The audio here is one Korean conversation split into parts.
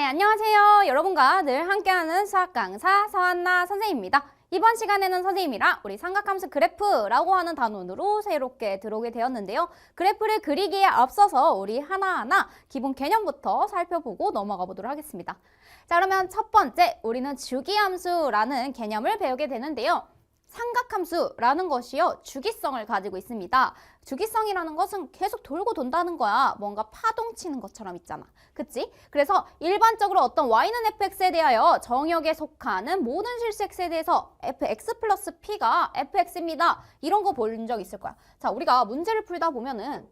안녕하세요. 여러분과 늘 함께하는 수학 강사 서한나 선생님입니다. 이번 시간에는 선생님이랑 우리 삼각함수 그래프라고 하는 단원으로 새롭게 들어오게 되었는데요. 그래프를 그리기에 앞서서 우리 하나하나 기본 개념부터 살펴보고 넘어가 보도록 하겠습니다. 자, 그러면 첫 번째, 우리는 주기함수라는 개념을 배우게 되는데요. 삼각함수라는 것이요, 주기성을 가지고 있습니다. 주기성이라는 것은 계속 돌고 돈다는 거야. 뭔가 파동치는 것처럼 있잖아. 그치? 그래서 일반적으로 어떤 y는 fx에 대하여 정역에 속하는 모든 실수x에 대해서 fx 플러스 p가 fx입니다. 이런 거 본 적 있을 거야. 자, 우리가 문제를 풀다 보면은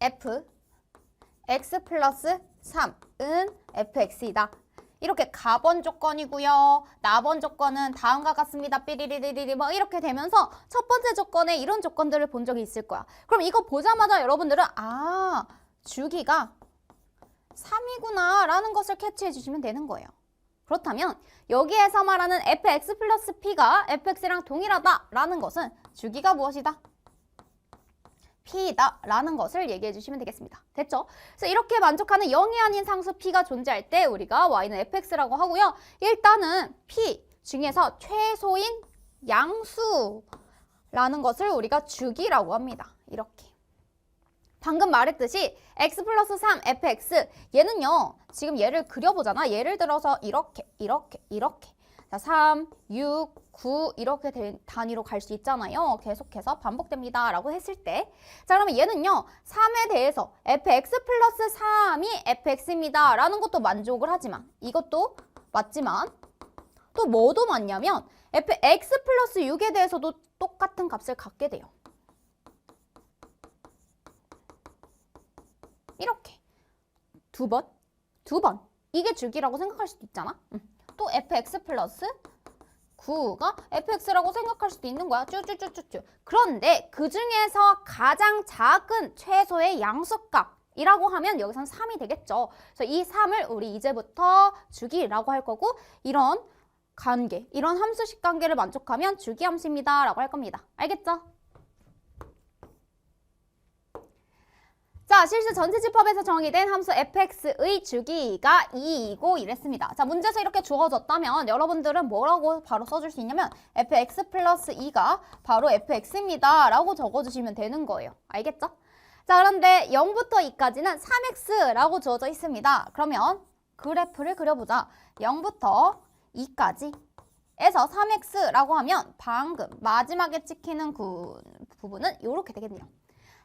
fx 플러스 3은 fx이다. 이렇게 가번 조건이고요. 나번 조건은 다음과 같습니다. 삐리리리리 뭐 이렇게 되면서 첫 번째 조건에 이런 조건들을 본 적이 있을 거야. 그럼 이거 보자마자 여러분들은 주기가 3이구나 라는 것을 캐치해 주시면 되는 거예요. 그렇다면 여기에서 말하는 fx 플러스 p가 fx랑 동일하다 라는 것은 주기가 무엇이다? p다 라는 것을 얘기해 주시면 되겠습니다. 됐죠? 그래서 이렇게 만족하는 0이 아닌 상수 p가 존재할 때 우리가 y는 fx라고 하고요. 일단은 p 중에서 최소인 양수라는 것을 우리가 주기라고 합니다. 이렇게. 방금 말했듯이 x 플러스 3 fx, 얘는요, 지금 얘를 그려보잖아. 예를 들어서 이렇게 자, 3, 6, 9 이렇게 단위로 갈 수 있잖아요. 계속해서 반복됩니다 라고 했을 때, 자, 그러면 얘는요 3에 대해서 fx 플러스 3이 fx입니다 라는 것도 만족을 하지만, 이것도 맞지만 또 뭐도 맞냐면 fx 플러스 6에 대해서도 똑같은 값을 갖게 돼요. 이렇게 두 번 이게 주기라고 생각할 수도 있잖아. 또 fx 플러스 9가 fx라고 생각할 수도 있는 거야. 쭈쭈쭈쭈쭈. 그런데 그 중에서 가장 작은 최소의 양수값이라고 하면 여기선 3이 되겠죠. 그래서 이 3을 우리 이제부터 주기라고 할 거고, 이런 관계, 이런 함수식 관계를 만족하면 주기함수입니다 라고 할 겁니다. 알겠죠? 자, 실수 전체집합에서 정의된 함수 fx의 주기가 2이고 이랬습니다. 자, 문제에서 이렇게 주어졌다면 여러분들은 뭐라고 바로 써줄 수 있냐면 fx 플러스 2가 바로 fx입니다 라고 적어주시면 되는 거예요. 알겠죠? 자, 그런데 0부터 2까지는 3x라고 주어져 있습니다. 그러면 그래프를 그려보자. 0부터 2까지 에서 3x라고 하면 방금 마지막에 찍히는 부분은 이렇게 되겠네요.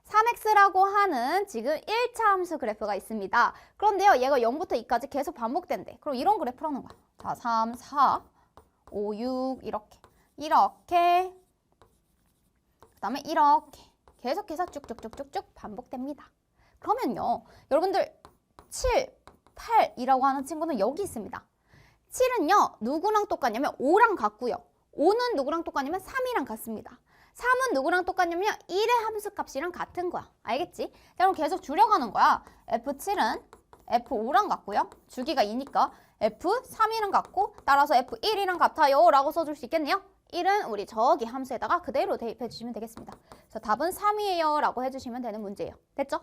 3x라고 하는 지금 1차 함수 그래프가 있습니다. 그런데요, 얘가 0부터 2까지 계속 반복된대. 그럼 이런 그래프라는 거야. 자, 3, 4, 5, 6 이렇게 그 다음에 이렇게 계속해서 쭉쭉쭉쭉쭉 반복됩니다. 그러면요, 여러분들 7, 8이라고 하는 친구는 여기 있습니다. 7은요, 누구랑 똑같냐면 5랑 같고요. 5는 누구랑 똑같냐면 3이랑 같습니다. 3은 누구랑 똑같냐면 1의 함수값이랑 같은 거야. 알겠지? 자, 그럼 계속 줄여가는 거야. F7은 F5랑 같고요. 주기가 2니까 F3이랑 같고, 따라서 F1이랑 같아요 라고 써줄 수 있겠네요. 1은 우리 저기 함수에다가 그대로 대입해 주시면 되겠습니다. 그래서 답은 3이에요 라고 해주시면 되는 문제예요. 됐죠?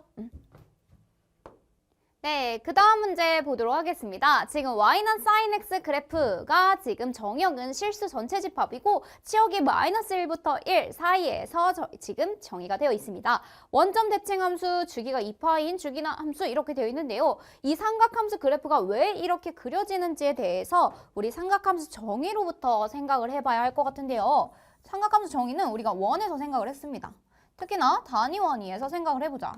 네, 그 다음 문제 보도록 하겠습니다. 지금 y는 sin x 그래프가 지금 정역은 실수 전체 집합이고 치역이 마이너스 1부터 1 사이에서 지금 정의가 되어 있습니다. 원점 대칭함수, 주기가 2파인 주기함수 이렇게 되어 있는데요. 이 삼각함수 그래프가 왜 이렇게 그려지는지에 대해서 우리 삼각함수 정의로부터 생각을 해봐야 할 것 같은데요. 삼각함수 정의는 우리가 원에서 생각을 했습니다. 특히나 단위 원위에서 생각을 해보자.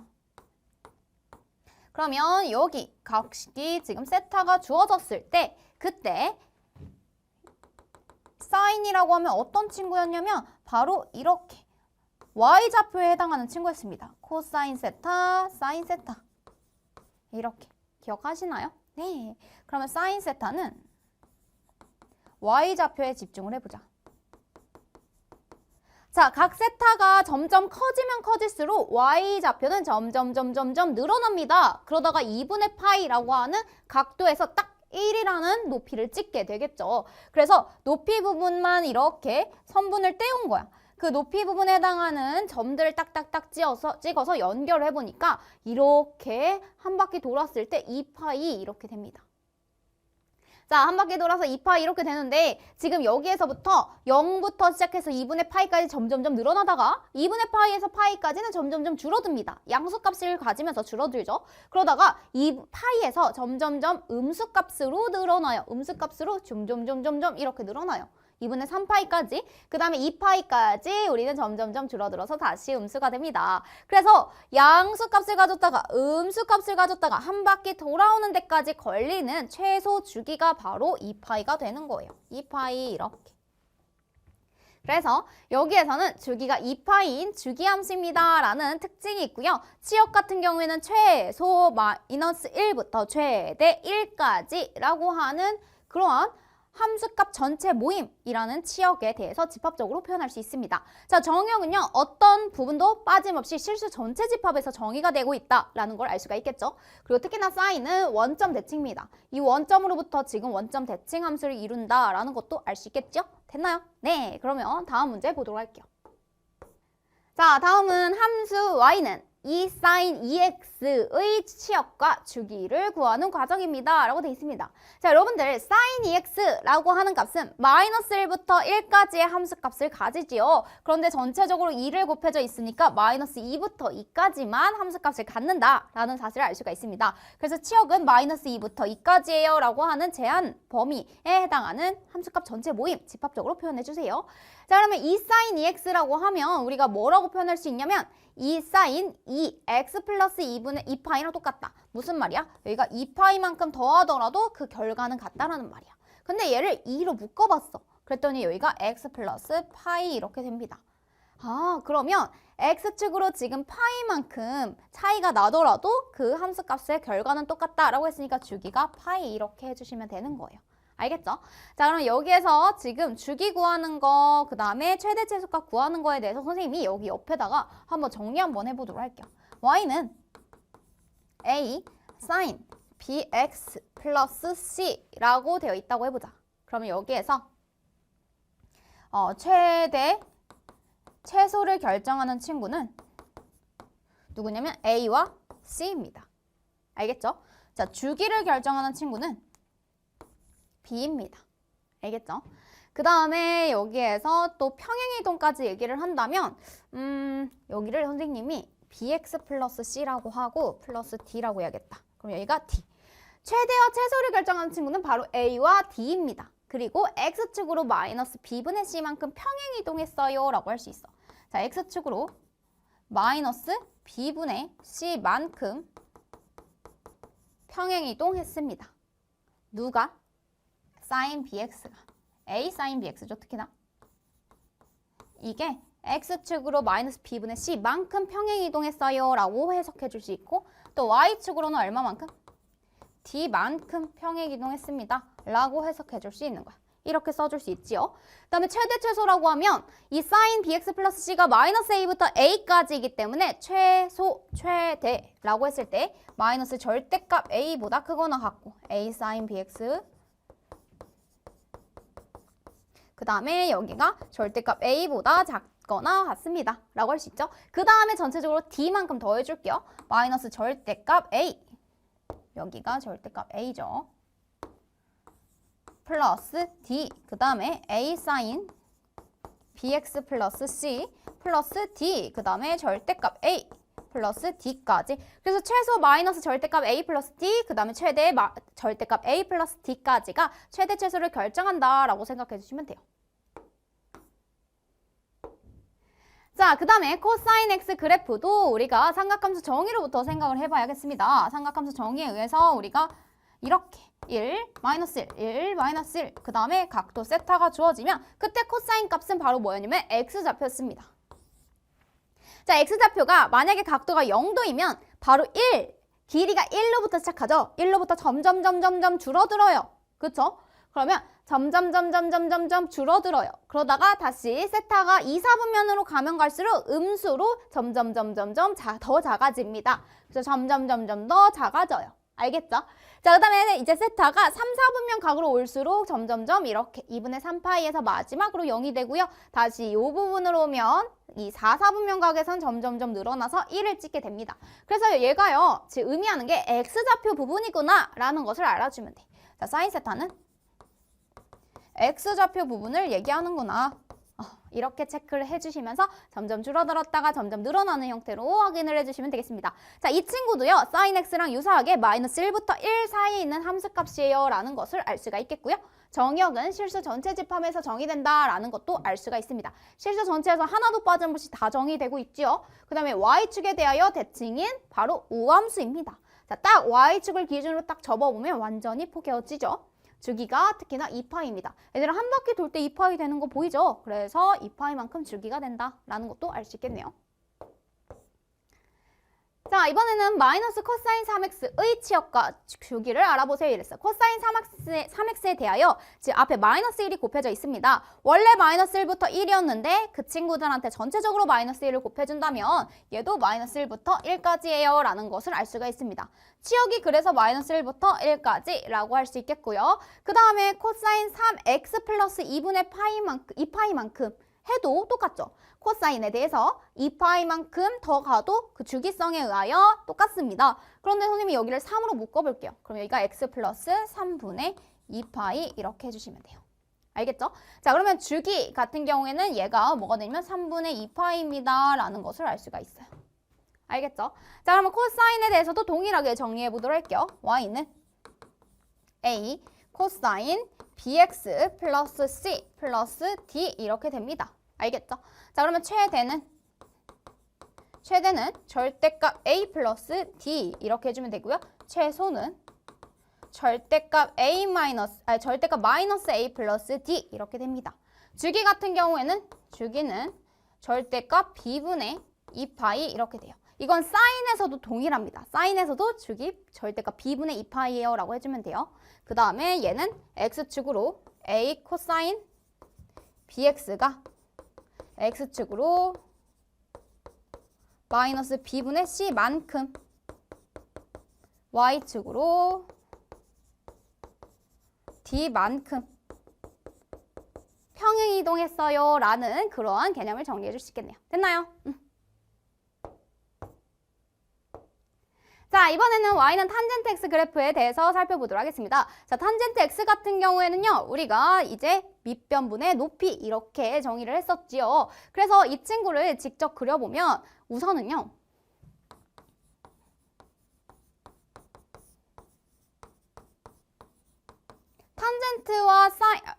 그러면 여기 각식이 지금 세타가 주어졌을 때, 그때 사인이라고 하면 어떤 친구였냐면 바로 이렇게 y좌표에 해당하는 친구였습니다. 코사인 세타, 사인 세타. 이렇게 기억하시나요? 네. 그러면 사인 세타는 y좌표에 집중을 해보자. 자, 각 세타가 점점 커지면 커질수록 y좌표는 점점 늘어납니다. 그러다가 2분의 파이라고 하는 각도에서 딱 1이라는 높이를 찍게 되겠죠. 그래서 높이 부분만 이렇게 선분을 떼운 거야. 그 높이 부분에 해당하는 점들을 딱딱딱 찍어서 연결을 해보니까 이렇게 한 바퀴 돌았을 때 2파이 이렇게 됩니다. 자, 한 바퀴 돌아서 2파이 이렇게 되는데 지금 여기에서부터 0부터 시작해서 2분의 파이까지 점점점 늘어나다가 2분의 파이에서 파이까지는 점점점 줄어듭니다. 양수값을 가지면서 줄어들죠. 그러다가 이 파이에서 점점점 음수값으로 늘어나요. 음수값으로 점점점점점 이렇게 늘어나요. 2분의 3파이까지, 그 다음에 2파이까지 우리는 점점점 줄어들어서 다시 음수가 됩니다. 그래서 양수값을 가졌다가 음수값을 가졌다가 한 바퀴 돌아오는 데까지 걸리는 최소 주기가 바로 2파이가 되는 거예요. 2파이 이렇게. 그래서 여기에서는 주기가 2파이인 주기함수입니다 라는 특징이 있고요. 치역 같은 경우에는 최소 마이너스 1부터 최대 1까지 라고 하는 그러한 함수값 전체 모임이라는 치역에 대해서 집합적으로 표현할 수 있습니다. 자, 정의역은요. 어떤 부분도 빠짐없이 실수 전체 집합에서 정의가 되고 있다라는 걸 알 수가 있겠죠. 그리고 특히나 사인은 원점 대칭입니다. 이 원점으로부터 지금 원점 대칭 함수를 이룬다라는 것도 알 수 있겠죠? 됐나요? 네, 그러면 다음 문제 보도록 할게요. 자, 다음은 함수 y는 이 사인 2x의 치역과 주기를 구하는 과정입니다. 라고 되어 있습니다. 자, 여러분들 사인 2x라고 하는 값은 마이너스 1부터 1까지의 함수값을 가지지요. 그런데 전체적으로 2를 곱해져 있으니까 마이너스 2부터 2까지만 함수값을 갖는다 라는 사실을 알 수가 있습니다. 그래서 치역은 마이너스 2부터 2까지예요 라고 하는 제한 범위에 해당하는 함수값 전체 모임 집합적으로 표현해 주세요. 자, 그러면 이 사인 2x라고 하면 우리가 뭐라고 표현할 수 있냐면 이 사인 2x 플러스 2분의 2파이랑 똑같다. 무슨 말이야? 여기가 2파이만큼 더하더라도 그 결과는 같다라는 말이야. 근데 얘를 2로 묶어봤어. 그랬더니 여기가 x 플러스 파이 이렇게 됩니다. 아, 그러면 x축으로 지금 파이만큼 차이가 나더라도 그 함수값의 결과는 똑같다라고 했으니까 주기가 파이 이렇게 해주시면 되는 거예요. 알겠죠? 자, 그럼 여기에서 지금 주기 구하는 거, 그 다음에 최대 최소값 구하는 거에 대해서 선생님이 여기 옆에다가 한번 정리 한번 해보도록 할게요. y는 a sin bx 플러스 c라고 되어 있다고 해보자. 그러면 여기에서 최대 최소를 결정하는 친구는 누구냐면 a와 c입니다. 알겠죠? 자, 주기를 결정하는 친구는 b입니다. 알겠죠? 그 다음에 여기에서 또 평행이동까지 얘기를 한다면 여기를 선생님이 bx 플러스 c라고 하고 플러스 d라고 해야겠다. 그럼 여기가 d. 최대와 최소를 결정하는 친구는 바로 a와 d입니다. 그리고 x축으로 마이너스 b분의 c만큼 평행이동했어요 라고 할 수 있어. 자, x축으로 마이너스 b분의 c만큼 평행이동했습니다. 누가? sin bx가 a sin bx죠. 특히나 이게 x축으로 마이너스 b분의 c만큼 평행이동했어요 라고 해석해 줄 수 있고 또 y축으로는 얼마만큼? d만큼 평행이동했습니다 라고 해석해 줄 수 있는 거야. 이렇게 써줄 수 있지요. 그 다음에 최대 최소라고 하면 이 sin bx 플러스 c가 마이너스 a부터 a까지이기 때문에 최소, 최대라고 했을 때 마이너스 절대값 a보다 크거나 같고 a sin bx 그 다음에 여기가 절대값 a보다 작거나 같습니다 라고 할 수 있죠. 그 다음에 전체적으로 d만큼 더해줄게요. 마이너스 절대값 a 여기가 절대값 a죠. 플러스 d 그 다음에 a sin bx 플러스 c 플러스 d 그 다음에 절대값 a 플러스 d까지. 그래서 최소 마이너스 절대값 a 플러스 d 그 다음에 최대 절대값 a 플러스 d까지가 최대 최소를 결정한다 라고 생각해 주시면 돼요. 자, 그 다음에 코사인 x 그래프도 우리가 삼각함수 정의로부터 생각을 해봐야겠습니다. 삼각함수 정의에 의해서 우리가 이렇게 1, 마이너스 1, 1, 마이너스 1, 그 다음에 각도 세타가 주어지면 그때 코사인 값은 바로 뭐였냐면 x좌표였습니다. 자, x좌표가 만약에 각도가 0도이면 바로 1, 길이가 1로부터 시작하죠. 1로부터 점점 줄어들어요. 그쵸? 그러면 점점 줄어들어요. 그러다가 다시 세타가 2, 4분면으로 가면 갈수록 음수로 점점 더 작아집니다. 그래서 점점 더 작아져요. 알겠죠? 자, 그 다음에 이제 세타가 3, 4분면 각으로 올수록 점점점 이렇게 2분의 3파이에서 마지막으로 0이 되고요. 다시 이 부분으로 오면 이 4, 4분면 각에선 점점점 늘어나서 1을 찍게 됩니다. 그래서 얘가요, 지금 의미하는 게 X좌표 부분이구나 라는 것을 알아주면 돼. 자, 사인 세타는 X좌표 부분을 얘기하는구나. 이렇게 체크를 해주시면서 점점 줄어들었다가 점점 늘어나는 형태로 확인을 해주시면 되겠습니다. 자, 이 친구도요, sin x랑 유사하게 마이너스 1부터 1 사이에 있는 함수값이에요 라는 것을 알 수가 있겠고요. 정역은 실수 전체 집합에서 정의된다 라는 것도 알 수가 있습니다. 실수 전체에서 하나도 빠짐없이 다 정의되고 있죠. 그 다음에 y축에 대하여 대칭인 바로 우함수입니다. 자, 딱 y축을 기준으로 딱 접어보면 완전히 포개어지죠. 주기가 특히나 2파이입니다. 얘들아 한 바퀴 돌 때 2파이 되는 거 보이죠? 그래서 2파이만큼 주기가 된다라는 것도 알 수 있겠네요. 자, 이번에는 마이너스 코사인 3x의 치역과 주기를 알아보세요 이랬어요. 코사인 3x에 대하여 지금 앞에 마이너스 1이 곱해져 있습니다. 원래 마이너스 1부터 1이었는데 그 친구들한테 전체적으로 마이너스 1을 곱해준다면 얘도 마이너스 1부터 1까지예요 라는 것을 알 수가 있습니다. 치역이 그래서 마이너스 1부터 1까지 라고 할 수 있겠고요. 그 다음에 코사인 3x 플러스 2분의 2파이만큼 해도 똑같죠. 코사인에 대해서 2파이만큼 더 가도 그 주기성에 의하여 똑같습니다. 그런데 선생님이 여기를 3으로 묶어볼게요. 그럼 여기가 x 플러스 3분의 2파이 이렇게 해주시면 돼요. 알겠죠? 자, 그러면 주기 같은 경우에는 얘가 뭐가 되냐면 3분의 2파이입니다 라는 것을 알 수가 있어요. 알겠죠? 자, 그러면 코사인에 대해서도 동일하게 정리해 보도록 할게요. y는 a 코사인 bx 플러스 c 플러스 d 이렇게 됩니다. 알겠죠? 자, 그러면 최대는 절대값 a 플러스 d 이렇게 해주면 되고요. 최소는 절대값 마이너스 a 플러스 d 이렇게 됩니다. 주기 같은 경우에는 주기는 절대값 b분의 2파이 이렇게 돼요. 이건 사인에서도 동일합니다. 사인에서도 주기 절대값 b분의 2파이예요 라고 해주면 돼요. 그 다음에 얘는 x축으로 a 코사인 bx가 x축으로 마이너스 b분의 c만큼 y축으로 d만큼 평행이동했어요 라는 그러한 개념을 정리해 줄 수 있겠네요. 됐나요? 자, 이번에는 y는 탄젠트 x 그래프에 대해서 살펴보도록 하겠습니다. 자, 탄젠트 x 같은 경우에는요, 우리가 이제 밑변분의 높이 이렇게 정의를 했었지요. 그래서 이 친구를 직접 그려보면 우선은요,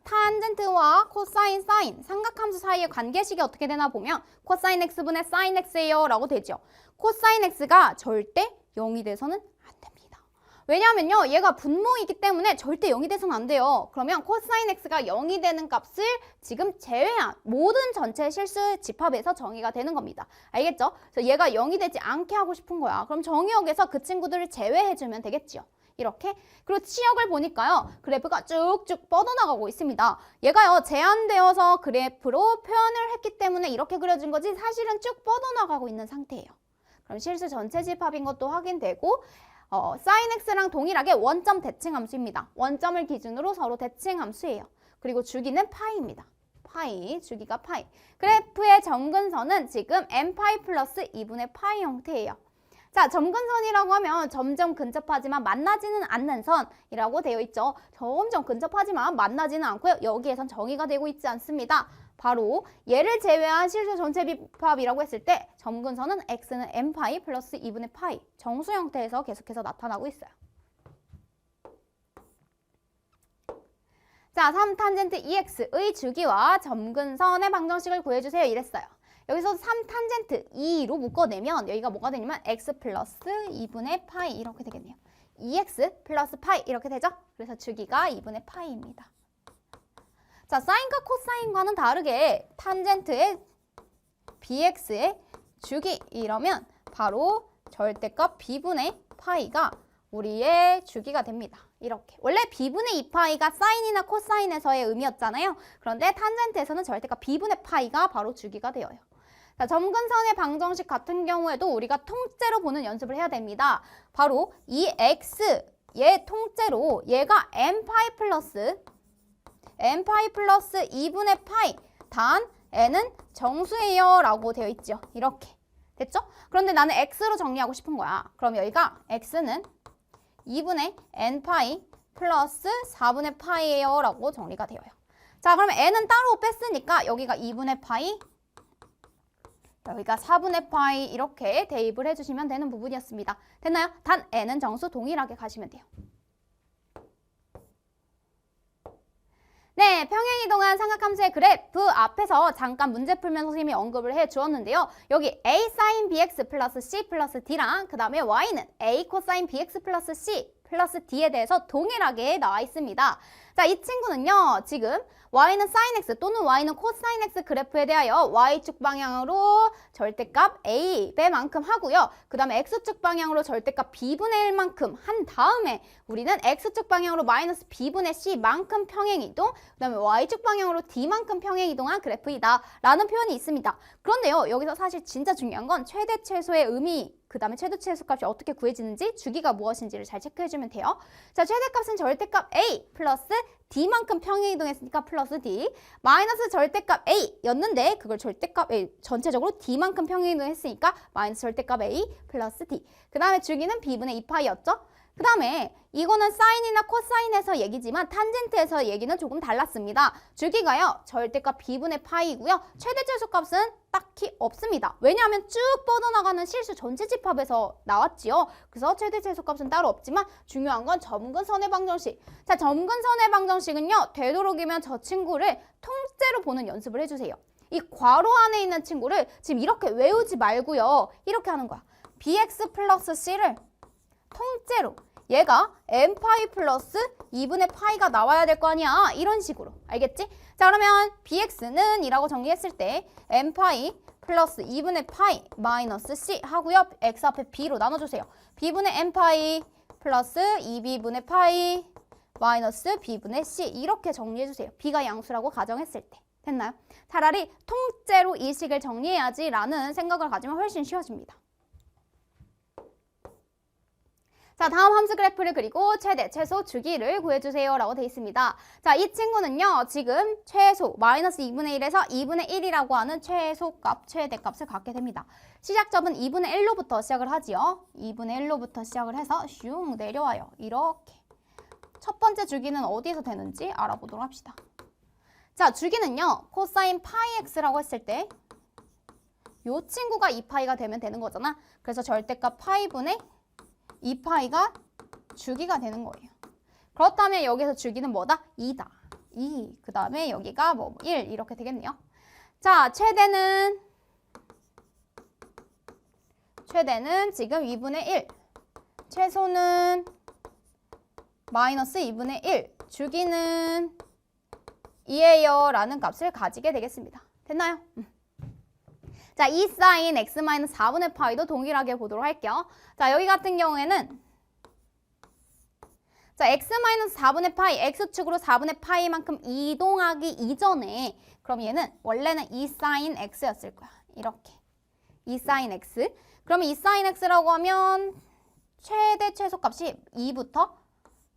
탄젠트와 코사인, 사인, 삼각함수 사이의 관계식이 어떻게 되나 보면 코사인 x분의 사인 x예요 라고 되죠. 코사인 x가 절대 0이 돼서는 안 됩니다. 왜냐하면요, 얘가 분모이기 때문에 절대 0이 돼서는 안 돼요. 그러면 코사인 x가 0이 되는 값을 지금 제외한 모든 전체 실수 집합에서 정의가 되는 겁니다. 알겠죠? 그래서 얘가 0이 되지 않게 하고 싶은 거야. 그럼 정의역에서 그 친구들을 제외해주면 되겠지요. 이렇게. 그리고 치역을 보니까요, 그래프가 쭉쭉 뻗어나가고 있습니다. 얘가요, 제한되어서 그래프로 표현을 했기 때문에 이렇게 그려진 거지 사실은 쭉 뻗어나가고 있는 상태예요. 그럼 실수 전체 집합인 것도 확인되고 sin x랑 동일하게 원점 대칭함수입니다. 원점을 기준으로 서로 대칭함수예요. 그리고 주기는 파이입니다. 파이, 주기가 파이. 그래프의 점근선은 지금 n파이 플러스 2분의 파이 형태예요. 자, 점근선이라고 하면 점점 근접하지만 만나지는 않는 선이라고 되어 있죠. 점점 근접하지만 만나지는 않고요. 여기에선 정의가 되고 있지 않습니다. 바로 얘를 제외한 실수 전체 집합이라고 했을 때 점근선은 x는 n파이 플러스 2분의 파이 정수 형태에서 계속해서 나타나고 있어요. 자, 3탄젠트 2x의 주기와 점근선의 방정식을 구해주세요 이랬어요. 여기서 3탄젠트 2로 묶어내면 여기가 뭐가 되냐면 x 플러스 2분의 파이 이렇게 되겠네요. 2x 플러스 파이 이렇게 되죠? 그래서 주기가 2분의 파이입니다. 자, 사인과 코사인과는 다르게 탄젠트의 bx의 주기 이러면 바로 절대값 b분의 파이가 우리의 주기가 됩니다. 이렇게. 원래 b분의 2파이가 사인이나 코사인에서의 의미였잖아요. 그런데 탄젠트에서는 절대값 b분의 파이가 바로 주기가 되어요. 자, 점근선의 방정식 같은 경우에도 우리가 통째로 보는 연습을 해야 됩니다. 바로 이 x, 얘 통째로 얘가 n파이 플러스 2분의 파이 단 n은 정수예요 라고 되어 있죠. 이렇게. 됐죠? 그런데 나는 x로 정리하고 싶은 거야. 그럼 여기가 x는 2분의 n파이 플러스 4분의 파이예요 라고 정리가 되어요. 자, 그러면 n은 따로 뺐으니까 여기가 2분의 파이, 여기가 4분의 파이 이렇게 대입을 해주시면 되는 부분이었습니다. 됐나요? 단 n은 정수 동일하게 가시면 돼요. 네, 평행이동한 삼각함수의 그래프 앞에서 잠깐 문제 풀면서 선생님이 언급을 해주었는데요. 여기 a sin bx 플러스 c 플러스 d랑 그 다음에 y는 a 코사인 bx 플러스 c 플러스 d에 대해서 동일하게 나와 있습니다. 자, 이 친구는요. 지금 y는 sin x 또는 y는 코사인 x 그래프에 대하여 y축 방향으로 절대값 a 배만큼 하고요. 그 다음에 x축 방향으로 절대값 b분의 1만큼 한 다음에 우리는 x축 방향으로 마이너스 b분의 c만큼 평행이동, 그 다음에 y축 방향으로 d만큼 평행이동한 그래프이다 라는 표현이 있습니다. 그런데요. 여기서 사실 진짜 중요한 건 최대 최소의 의미, 그 다음에 최대 최소값이 어떻게 구해지는지, 주기가 무엇인지를 잘 체크해주면 돼요. 자, 최대값은 절대값 a 플러스 d만큼 평행이동했으니까 플러스 d, 마이너스 절대값 a였는데 그걸 절대값 a 전체적으로 d만큼 평행이동했으니까 마이너스 절대값 a 플러스 d. 그 다음에 주기는 b분의 2파이였죠. 그 다음에 이거는 사인이나 코사인에서 얘기지만 탄젠트에서 얘기는 조금 달랐습니다. 주기가요. 절대값 b분의 파이고요. 최대 최소값은 딱히 없습니다. 왜냐하면 쭉 뻗어나가는 실수 전체 집합에서 나왔지요. 그래서 최대 최소값은 따로 없지만 중요한 건 점근선의 방정식. 자, 점근선의 방정식은요. 되도록이면 저 친구를 통째로 보는 연습을 해주세요. 이 괄호 안에 있는 친구를 지금 이렇게 외우지 말고요. 이렇게 하는 거야. bx 플러스 c를 통째로 얘가 n파이 플러스 2분의 파이가 나와야 될 거 아니야. 이런 식으로. 알겠지? 자, 그러면 bx는 이라고 정리했을 때 n파이 플러스 2분의 파이 마이너스 c 하고요. x 앞에 b로 나눠주세요. b분의 n파이 플러스 2b분의 파이 마이너스 b분의 c 이렇게 정리해주세요. b가 양수라고 가정했을 때. 됐나요? 차라리 통째로 이 식을 정리해야지 라는 생각을 가지면 훨씬 쉬워집니다. 자, 다음 함수 그래프를 그리고 최대, 최소, 주기를 구해주세요 라고 되어 있습니다. 자, 이 친구는요. 지금 최소 마이너스 2분의 1에서 2분의 1이라고 하는 최소값, 최대값을 갖게 됩니다. 시작점은 2분의 1로부터 시작을 하지요. 2분의 1로부터 시작을 해서 슝 내려와요. 이렇게. 첫 번째 주기는 어디에서 되는지 알아보도록 합시다. 자, 주기는요. 코사인 파이 x라고 했을 때 이 친구가 2파이가 되면 되는 거잖아. 그래서 절대값 파이분의 2파이가 주기가 되는 거예요. 그렇다면 여기서 주기는 뭐다? 2다. 2. 그 다음에 여기가 1 이렇게 되겠네요. 자, 최대는 지금 2분의 1. 최소는 마이너스 2분의 1. 주기는 2예요 라는 값을 가지게 되겠습니다. 됐나요? 자, 이 사인 x 마이너스 4분의 파이도 동일하게 보도록 할게요. 자, 여기 같은 경우에는 자, x 마이너스 4분의 파이, x축으로 4분의 파이만큼 이동하기 이전에 그럼 얘는 원래는 2 사인 x였을 거야. 이렇게. 2 사인 x. 그러면 2 사인 x라고 하면 최대 최소값이 2부터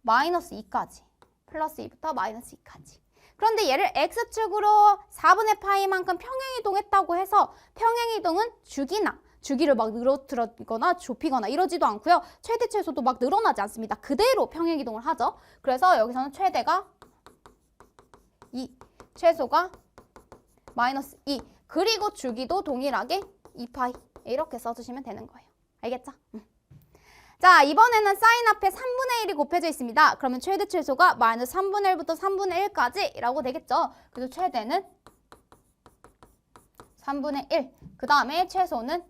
마이너스 2까지. 플러스 2부터 마이너스 2까지. 그런데 얘를 x축으로 4분의 파이만큼 평행이동했다고 해서 평행이동은 주기를 막 늘어뜨리거나 좁히거나 이러지도 않고요. 최대 최소도 막 늘어나지 않습니다. 그대로 평행이동을 하죠. 그래서 여기서는 최대가 2, 최소가 마이너스 2, 그리고 주기도 동일하게 2파이 이렇게 써주시면 되는 거예요. 알겠죠? 자, 이번에는 사인 앞에 3분의 1이 곱해져 있습니다. 그러면 최대 최소가 마이너스 3분의 1부터 3분의 1까지 라고 되겠죠. 그래서 최대는 3분의 1. 그 다음에 최소는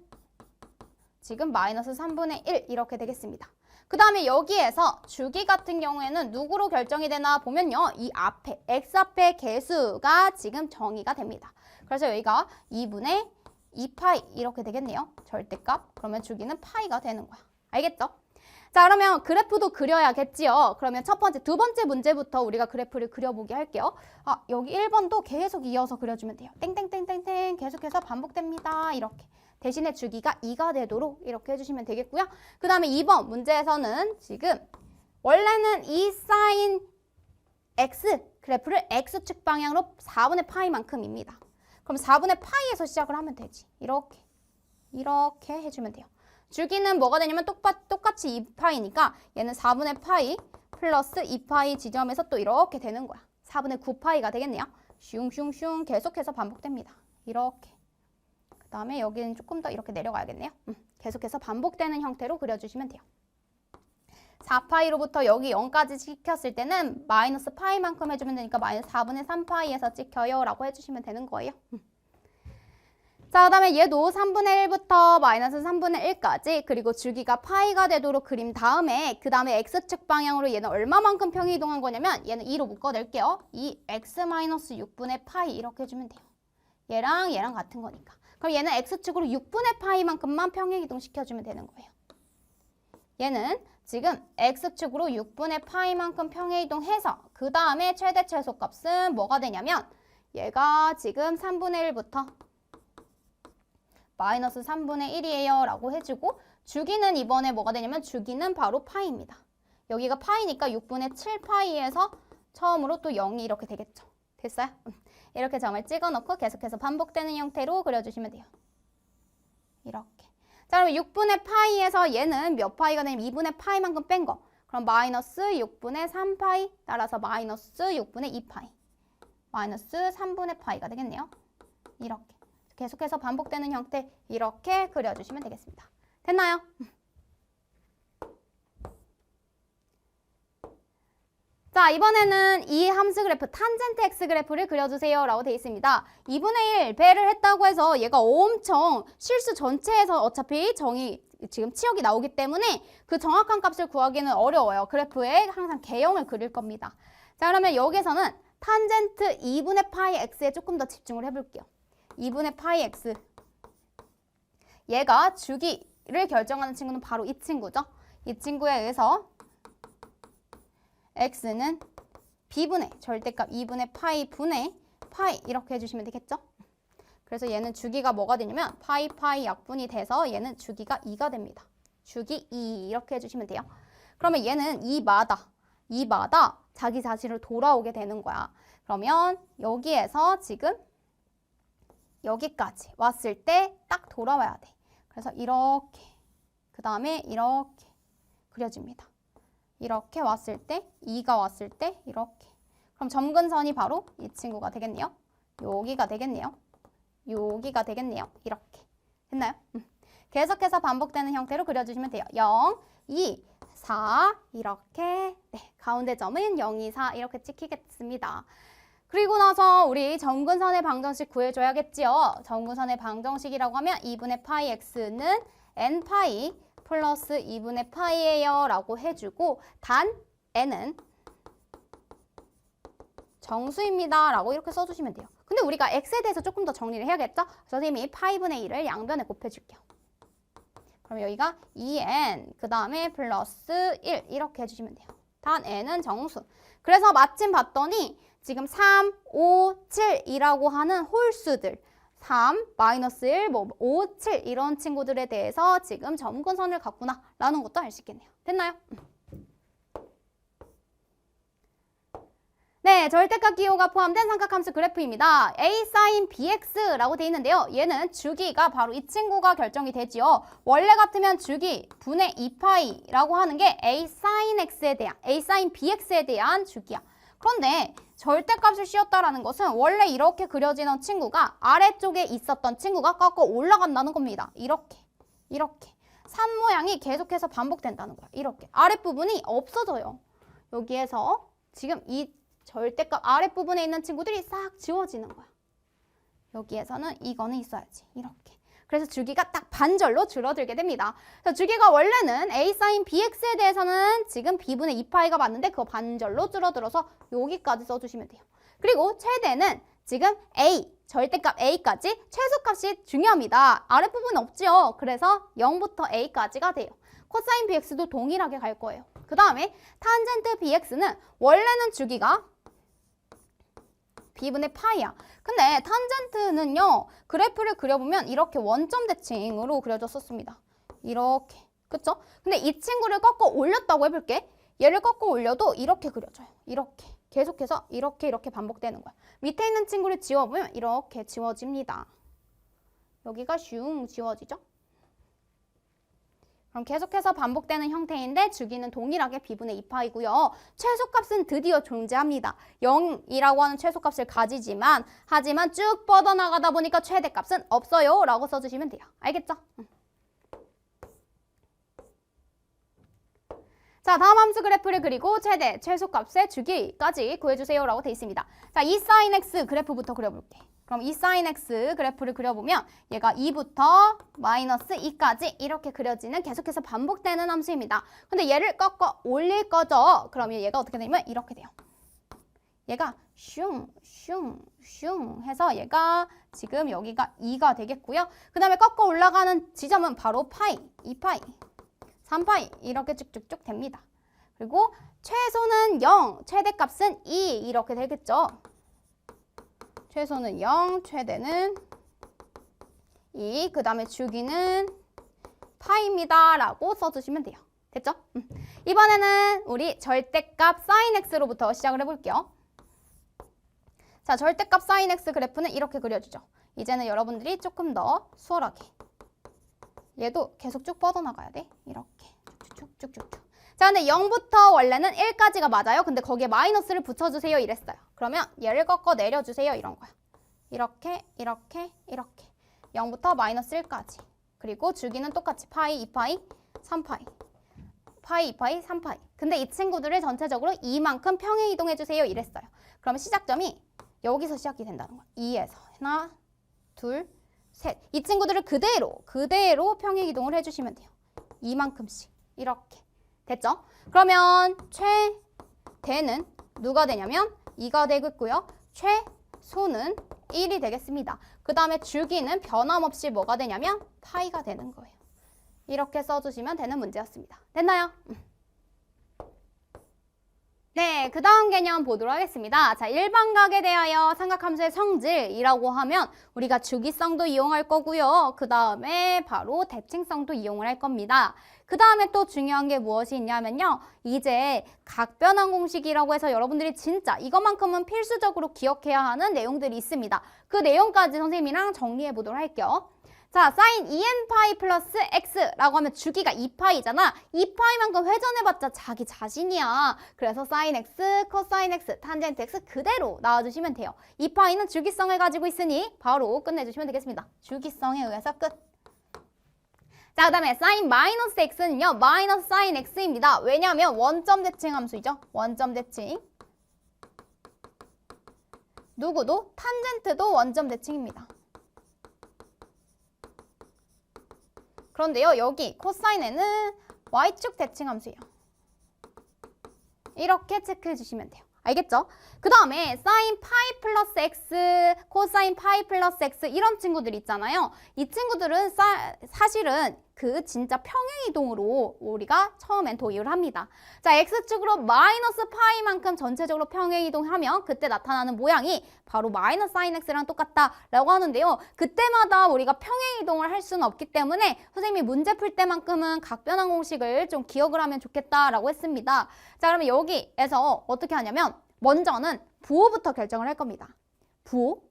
지금 마이너스 3분의 1 이렇게 되겠습니다. 그 다음에 여기에서 주기 같은 경우에는 누구로 결정이 되나 보면요. 이 앞에, x 앞에 개수가 지금 정의가 됩니다. 그래서 여기가 2분의 2파이 이렇게 되겠네요. 절대값. 그러면 주기는 파이가 되는 거야. 알겠죠? 자, 그러면 그래프도 그려야겠지요. 그러면 첫 번째, 두 번째 문제부터 우리가 그래프를 그려보게 할게요. 아, 여기 1번도 계속 이어서 그려주면 돼요. 땡땡땡땡땡 계속해서 반복됩니다. 이렇게. 대신에 주기가 2가 되도록 이렇게 해주시면 되겠고요. 그 다음에 2번 문제에서는 지금 원래는 이 사인 x 그래프를 x축 방향으로 4분의 파이만큼입니다. 그럼 4분의 파이에서 시작을 하면 되지. 이렇게 해주면 돼요. 주기는 뭐가 되냐면 똑같이 2파이니까 얘는 4분의 파이 플러스 2파이 지점에서 또 이렇게 되는 거야. 4분의 9파이가 되겠네요. 슝슝슝 계속해서 반복됩니다. 이렇게. 그 다음에 여기는 조금 더 이렇게 내려가야겠네요. 계속해서 반복되는 형태로 그려주시면 돼요. 4파이로부터 여기 0까지 찍혔을 때는 마이너스 파이만큼 해주면 되니까 마이너스 4분의 3파이에서 찍혀요 라고 해주시면 되는 거예요. 자, 그 다음에 얘도 3분의 1부터 마이너스 3분의 1까지 그리고 주기가 파이가 되도록 그린 다음에 그 다음에 x축 방향으로 얘는 얼마만큼 평이 이동한 거냐면 얘는 2로 묶어낼게요. 이 x-6분의 파이 이렇게 해주면 돼요. 얘랑 같은 거니까. 그럼 얘는 x축으로 6분의 파이만큼만 평행 이동시켜주면 되는 거예요. 얘는 지금 x축으로 6분의 파이만큼 평행 이동해서 그 다음에 최대 최소값은 뭐가 되냐면 얘가 지금 3분의 1부터 마이너스 3분의 1이에요 라고 해주고 주기는 이번에 뭐가 되냐면 주기는 바로 파이입니다. 여기가 파이니까 6분의 7파이에서 처음으로 또 0이 이렇게 되겠죠. 됐어요? 이렇게 점을 찍어놓고 계속해서 반복되는 형태로 그려주시면 돼요. 이렇게. 자, 그럼 6분의 파이에서 얘는 몇 파이가 되냐면 2분의 파이만큼 뺀 거. 그럼 마이너스 6분의 3파이 따라서 마이너스 6분의 2파이. 마이너스 3분의 파이가 되겠네요. 이렇게. 계속해서 반복되는 형태 이렇게 그려주시면 되겠습니다. 됐나요? 자, 이번에는 이 함수 그래프, 탄젠트 x 그래프를 그려주세요 라고 되어 있습니다. 2분의 1 배를 했다고 해서 얘가 엄청 실수 전체에서 어차피 정의, 지금 치역이 나오기 때문에 그 정확한 값을 구하기는 어려워요. 그래프에 항상 개형을 그릴 겁니다. 자, 그러면 여기서는 탄젠트 2분의 파이 x에 조금 더 집중을 해볼게요. 2분의 파이 x. 얘가 주기를 결정하는 친구는 바로 이 친구죠. 이 친구에 의해서 x는 b분의 절대값 2분의 파이 분의 파이 이렇게 해주시면 되겠죠. 그래서 얘는 주기가 뭐가 되냐면 파이 약분이 돼서 얘는 주기가 2가 됩니다. 주기 2 이렇게 해주시면 돼요. 그러면 얘는 2마다 자기 자신으로 돌아오게 되는 거야. 그러면 여기에서 지금 여기까지 왔을 때 딱 돌아와야 돼. 그래서 이렇게 그 다음에 이렇게 그려집니다. 이렇게 왔을 때 2가 왔을 때 이렇게. 그럼 점근선이 바로 이 친구가 되겠네요. 여기가 되겠네요. 여기가 되겠네요. 이렇게. 됐나요? 계속해서 반복되는 형태로 그려주시면 돼요. 0, 2, 4 이렇게. 네, 가운데 점은 0, 2, 4 이렇게 찍히겠습니다. 그리고 나서 우리 점근선의 방정식 구해줘야겠지요. 점근선의 방정식이라고 하면 2분의 파이 x는 n파이 플러스 2분의 파이예요 라고 해주고 단 n은 정수입니다 라고 이렇게 써주시면 돼요. 근데 우리가 x에 대해서 조금 더 정리를 해야겠죠? 선생님이 파이분의 1을 양변에 곱해줄게요. 그럼 여기가 2n 그 다음에 플러스 1 이렇게 해주시면 돼요. 단 n은 정수. 그래서 마침 봤더니 지금 3, 5, 7이라고 하는 홀수들 3, 마이너스 1, 5, 7 이런 친구들에 대해서 지금 점근선을 갖구나 라는 것도 알 수 있겠네요. 됐나요? 네, 절대값 기호가 포함된 삼각함수 그래프입니다. a sin bx라고 되어 있는데요. 얘는 주기가 바로 이 친구가 결정이 되지요. 원래 같으면 주기 분의 2파이라고 하는 게 a sin bx에 대한 주기야. 그런데 절대값을 씌웠다라는 것은 원래 이렇게 그려지는 친구가 아래쪽에 있었던 친구가 꺾어 올라간다는 겁니다. 이렇게. 산 모양이 계속해서 반복된다는 거야. 이렇게. 아랫부분이 없어져요. 여기에서 지금 이 절대값 아랫부분에 있는 친구들이 싹 지워지는 거야. 여기에서는 이거는 있어야지. 이렇게. 그래서 주기가 딱 반절로 줄어들게 됩니다. 그래서 주기가 원래는 a sin bx에 대해서는 지금 b분의 2파이가 맞는데 그거 반절로 줄어들어서 여기까지 써주시면 돼요. 그리고 최대는 지금 a, 절대값 a까지 최소값이 중요합니다. 아랫부분 없죠. 그래서 0부터 a까지가 돼요. 코사인 bx도 동일하게 갈 거예요. 그 다음에 탄젠트 bx는 원래는 주기가 b분의 파이야. 근데 탄젠트는요, 그래프를 그려보면 이렇게 원점 대칭으로 그려졌었습니다. 이렇게. 그쵸? 근데 이 친구를 꺾어 올렸다고 해볼게. 얘를 꺾어 올려도 이렇게 그려져요. 이렇게. 계속해서 이렇게 반복되는 거야. 밑에 있는 친구를 지워보면 이렇게 지워집니다. 여기가 슝 지워지죠? 그럼 계속해서 반복되는 형태인데 주기는 동일하게 b분의 2파이고요. 최소값은 드디어 존재합니다. 0이라고 하는 최소값을 가지지만 하지만 쭉 뻗어나가다 보니까 최대값은 없어요 라고 써주시면 돼요. 알겠죠? 자, 다음 함수 그래프를 그리고 최대, 최소값의 주기까지 구해주세요 라고 돼 있습니다. 자, 이 sin x 그래프부터 그려볼게. 그럼 이 sin x 그래프를 그려보면 얘가 2부터 마이너스 2까지 이렇게 그려지는 계속해서 반복되는 함수입니다. 근데 얘를 꺾어 올릴 거죠? 그러면 얘가 어떻게 되냐면 이렇게 돼요. 얘가 슝 해서 얘가 지금 여기가 2가 되겠고요. 그 다음에 꺾어 올라가는 지점은 바로 파이, 2파이, 3파이 이렇게 쭉쭉쭉 됩니다. 그리고 최소는 0, 최대값은 2 이렇게 되겠죠. 최소는 0, 최대는 2, 그 다음에 주기는 파이입니다 라고 써주시면 돼요. 됐죠? 이번에는 우리 절대값 sin x로부터 시작을 해볼게요. 자, 절대값 sin x 그래프는 이렇게 그려주죠. 이제는 여러분들이 조금 더 수월하게. 얘도 계속 쭉 뻗어나가야 돼. 이렇게 쭉쭉쭉쭉. 자, 근데 0부터 원래는 1까지가 맞아요. 근데 거기에 마이너스를 붙여주세요 이랬어요. 그러면 얘를 꺾어 내려주세요 이런 거야. 이렇게 0부터 마이너스 1까지. 그리고 주기는 똑같이 파이, 2파이, 3파이. 파이, 2파이, 3파이. 근데 이 친구들을 전체적으로 2만큼 평행 이동해주세요 이랬어요. 그러면 시작점이 여기서 시작이 된다는 거야. 2에서 하나, 둘, 셋. 이 친구들을 그대로 평행 이동을 해주시면 돼요. 2만큼씩 이렇게. 됐죠? 그러면 최대는 누가 되냐면 2가 되겠고요. 최소는 1이 되겠습니다. 그 다음에 주기는 변함없이 뭐가 되냐면 파이가 되는 거예요. 이렇게 써주시면 되는 문제였습니다. 됐나요? 네, 그 다음 개념 보도록 하겠습니다. 자, 일반각에 대하여 삼각함수의 성질이라고 하면 우리가 주기성도 이용할 거고요. 그 다음에 바로 대칭성도 이용을 할 겁니다. 그 다음에 또 중요한 게 무엇이 있냐면요. 이제 각변환 공식이라고 해서 여러분들이 진짜 이것만큼은 필수적으로 기억해야 하는 내용들이 있습니다. 그 내용까지 선생님이랑 정리해 보도록 할게요. 자, sin 2n파이 플러스 x라고 하면 주기가 2파이잖아. 2파이만큼 회전해봤자 자기 자신이야. 그래서 sin x, cosine x, 탄젠트 x 그대로 나와주시면 돼요. 2파이는 주기성을 가지고 있으니 바로 끝내주시면 되겠습니다. 주기성에 의해서 끝. 자, 그 다음에 sin 마이너스 x는요. 마이너스 sin x입니다. 왜냐하면 원점 대칭 함수이죠. 원점 대칭. 누구도? 탄젠트도 원점 대칭입니다. 그런데요, 여기 코사인에는 y축 대칭 함수예요. 이렇게 체크해 주시면 돼요. 알겠죠? 그 다음에 sin 파이 플러스 x, 코사인 파이 플러스 x 이런 친구들 있잖아요. 이 친구들은 사실은 그 진짜 평행이동으로 우리가 처음엔 도입을 합니다. 자, x축으로 마이너스 파이만큼 전체적으로 평행이동하면 그때 나타나는 모양이 바로 마이너스 sin x랑 똑같다라고 하는데요. 그때마다 우리가 평행이동을 할 수는 없기 때문에 선생님이 문제 풀 때만큼은 각변환 공식을 좀 기억을 하면 좋겠다라고 했습니다. 자, 그러면 여기에서 어떻게 하냐면 먼저는 부호부터 결정을 할 겁니다. 부호.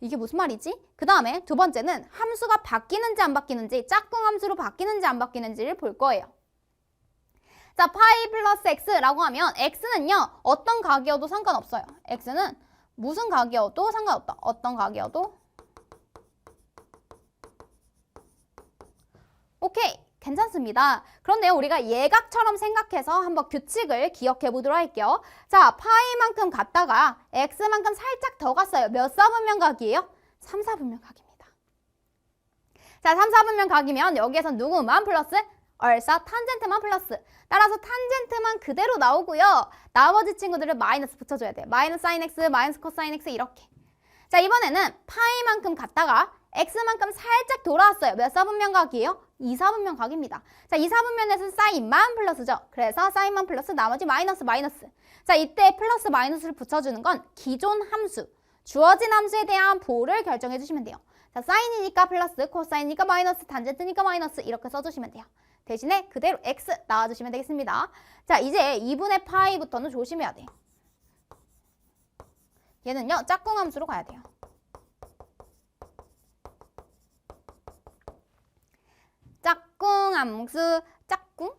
이게 무슨 말이지? 그 다음에 두 번째는 함수가 바뀌는지 안 바뀌는지, 짝꿍 함수로 바뀌는지 안 바뀌는지를 볼 거예요. 자, 파이 플러스 x라고 하면 x는요, 어떤 각이어도 상관없어요. x는 무슨 각이어도 상관없다. 어떤 각이어도. 오케이. 괜찮습니다. 그런데요, 우리가 예각처럼 생각해서 한번 규칙을 기억해 보도록 할게요. 자, 파이만큼 갔다가 x만큼 살짝 더 갔어요. 몇 사분면 각이에요? 3, 4분면 각입니다. 자, 3, 4분면 각이면 여기에서 누구만 플러스? 얼싸 탄젠트만 플러스. 따라서 탄젠트만 그대로 나오고요. 나머지 친구들을 마이너스 붙여줘야 돼요. 마이너스 sin x, 마이너스 코사인 x 이렇게. 자, 이번에는 파이만큼 갔다가 x만큼 살짝 돌아왔어요. 몇 사분면 각이에요? 2사분면 각입니다. 자, 2사분면에서 사인만 플러스죠. 그래서 사인만 플러스 나머지 마이너스 마이너스. 자, 이때 플러스 마이너스를 붙여주는 건 기존 함수, 주어진 함수에 대한 보호를 결정해 주시면 돼요. 자, 사인이니까 플러스, 코사인이니까 마이너스, 탄젠트니까 마이너스 이렇게 써주시면 돼요. 대신에 그대로 x 나와주시면 되겠습니다. 자, 이제 2분의 파이부터는 조심해야 돼. 얘는요, 짝꿍 함수로 가야 돼요. 짝꿍 함수, 짝꿍?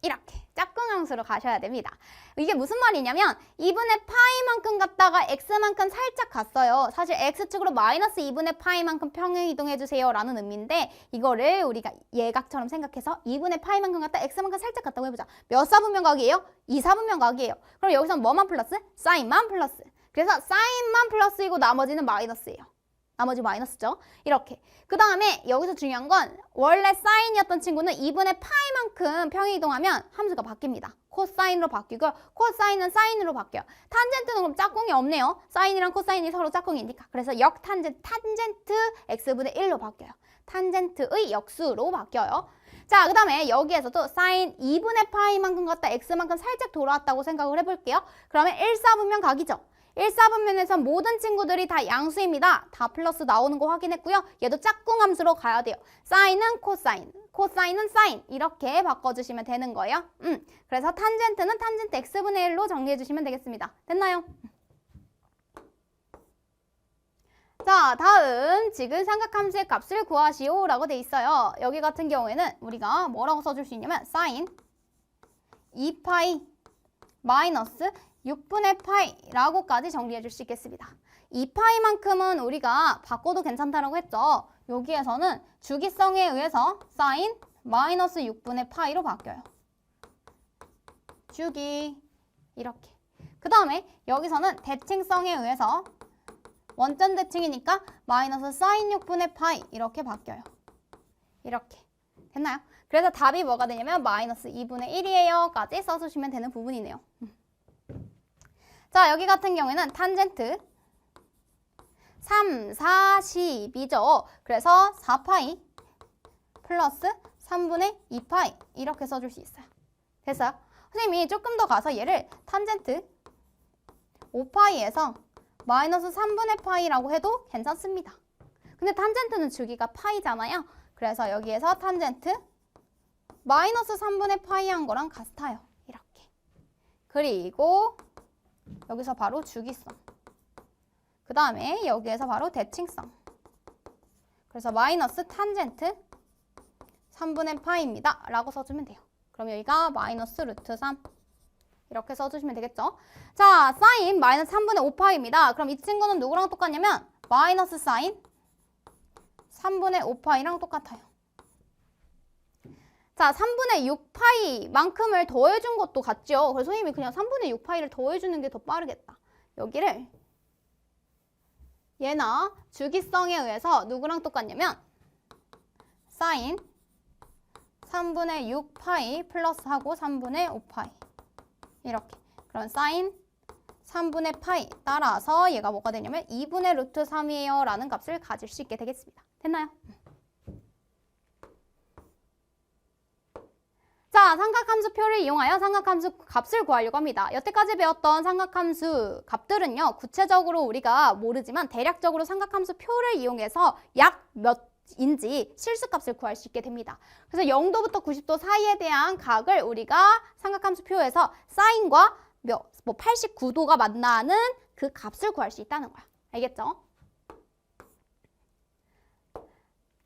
이렇게 짝꿍 함수로 가셔야 됩니다. 이게 무슨 말이냐면 2분의 파이만큼 갔다가 x만큼 살짝 갔어요. 사실 x축으로 마이너스 2분의 파이만큼 평행 이동해주세요 라는 의미인데 이거를 우리가 예각처럼 생각해서 2분의 파이만큼 갔다 x만큼 살짝 갔다고 해보자. 몇 사분면 각이에요? 2사분면 각이에요. 그럼 여기서는 뭐만 플러스? 사인만 플러스. 그래서 사인만 플러스이고 나머지는 마이너스예요. 나머지 마이너스죠. 이렇게. 그 다음에 여기서 중요한 건 원래 사인이었던 친구는 2분의 파이만큼 평행이동하면 함수가 바뀝니다. 코사인으로 바뀌고요. 코사인은 사인으로 바뀌어요. 탄젠트는 그럼 짝꿍이 없네요. 사인이랑 코사인이 서로 짝꿍이니까. 그래서 역탄젠트, 탄젠트 x분의 1로 바뀌어요. 탄젠트의 역수로 바뀌어요. 자, 그 다음에 여기에서도 사인 2분의 파이만큼 갔다 x만큼 살짝 돌아왔다고 생각을 해볼게요. 그러면 1사분면 각이죠. 1사분면에서 모든 친구들이 다 양수입니다. 다 플러스 나오는 거 확인했고요. 얘도 짝꿍 함수로 가야 돼요. 사인은 코사인, 코사인은 사인 이렇게 바꿔주시면 되는 거예요. 그래서 탄젠트는 탄젠트 x분의 1로 정리해주시면 되겠습니다. 됐나요? 자, 다음 지금 삼각함수의 값을 구하시오 라고 돼 있어요. 여기 같은 경우에는 우리가 뭐라고 써줄 수 있냐면 사인 2파이 마이너스 6분의 파이라고까지 정리해 줄 수 있겠습니다. 2파이만큼은 우리가 바꿔도 괜찮다라고 했죠. 여기에서는 주기성에 의해서 사인 마이너스 6분의 파이로 바뀌어요. 주기 이렇게. 그 다음에 여기서는 대칭성에 의해서 원점 대칭이니까 마이너스 사인 6분의 파이 이렇게 바뀌어요. 이렇게. 됐나요? 그래서 답이 뭐가 되냐면 마이너스 2분의 1이에요 까지 써주시면 되는 부분이네요. 자, 여기 같은 경우에는 탄젠트 3, 4, 12죠. 그래서 4파이 플러스 3분의 2파이 이렇게 써줄 수 있어요. 됐어요? 선생님이 조금 더 가서 얘를 탄젠트 5파이에서 마이너스 3분의 파이라고 해도 괜찮습니다. 근데 탄젠트는 주기가 파이잖아요. 그래서 여기에서 탄젠트 마이너스 3분의 파이 한 거랑 같아요. 이렇게. 그리고 여기서 바로 주기성. 그 다음에 여기에서 바로 대칭성. 그래서 마이너스 탄젠트 3분의 파이입니다. 라고 써주면 돼요. 그럼 여기가 마이너스 루트 3. 이렇게 써주시면 되겠죠. 자, 사인 마이너스 3분의 5파이입니다. 그럼 이 친구는 누구랑 똑같냐면 마이너스 사인 3분의 5파이랑 똑같아요. 자, 3분의 6파이만큼을 더해준 것도 같죠. 그래서 선생님이 그냥 3분의 6파이를 더해주는 게 더 빠르겠다. 여기를 얘나 주기성에 의해서 누구랑 똑같냐면 사인 3분의 6파이 플러스하고 3분의 5파이 이렇게. 그러면 사인 3분의 파이 따라서 얘가 뭐가 되냐면 2분의 루트 3이에요 라는 값을 가질 수 있게 되겠습니다. 됐나요? 자, 삼각함수표를 이용하여 삼각함수 값을 구하려고 합니다. 여태까지 배웠던 삼각함수 값들은요. 구체적으로 우리가 모르지만 대략적으로 삼각함수표를 이용해서 약 몇인지 실수값을 구할 수 있게 됩니다. 그래서 0도부터 90도 사이에 대한 각을 우리가 삼각함수표에서 사인과 89도가 만나는 그 값을 구할 수 있다는 거야. 알겠죠?